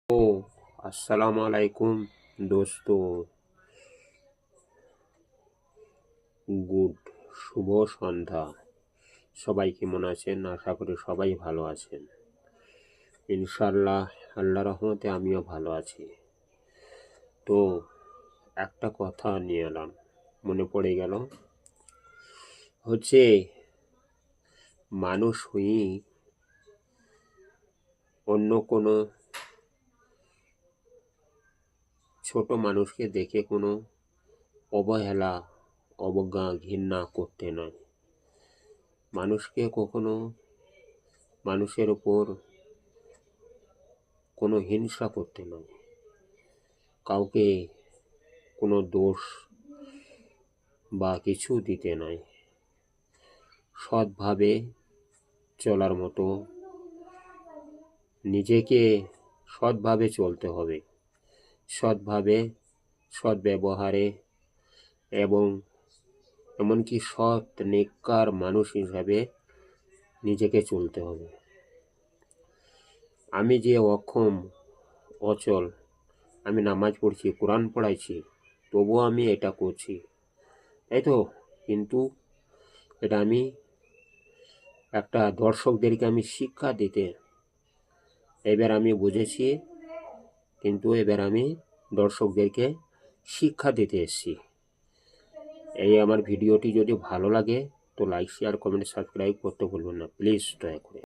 ও আসসালামু আলাইকুম দোস্তো। গুড শুভ সন্ধ্যা। সবাই কেমন আছেন? আশা করি সবাই ভালো আছেন। ইনশাল্লাহ আল্লাহ রহমতে আমিও ভালো আছি। তো একটা কথা নিয়ে এলাম, মনে পড়ে গেল। হচ্ছে মানুষ হই অন্য কোনো ছোট মানুষকে দেখে কোনো অবহেলা, অবজ্ঞা, ঘৃণা করতে নয়। মানুষকে কখনো মানুষের ওপর কোনো হিংসা করতে নয়, কাউকে কোনো দোষ বা কিছু দিতে নয়। সৎভাবে চলার মতো নিজেকে সৎভাবে চলতে হবে, সৎভাবে, সৎ ব্যবহারে এবং এমনকি সৎ নেককার মানুষ হিসাবে নিজেকে চলতে হবে। আমি যে অক্ষম, অচল, আমি নামাজ পড়ছি, কোরআন পড়াইছি, তবুও আমি এটা করছি, তাই তো? কিন্তু এটা আমি একটা দর্শকদেরকে আমি শিক্ষা দিতে এবার আমি বুঝেছি, কিন্তু এবার আমি দর্শকদেরকে শিক্ষা দিতে এসেছি। এই আমার ভিডিওটি যদি ভালো লাগে তো লাইক, শেয়ার, কমেন্ট, সাবস্ক্রাইব করতে ভুলবেন না প্লিজ, দয়া করে।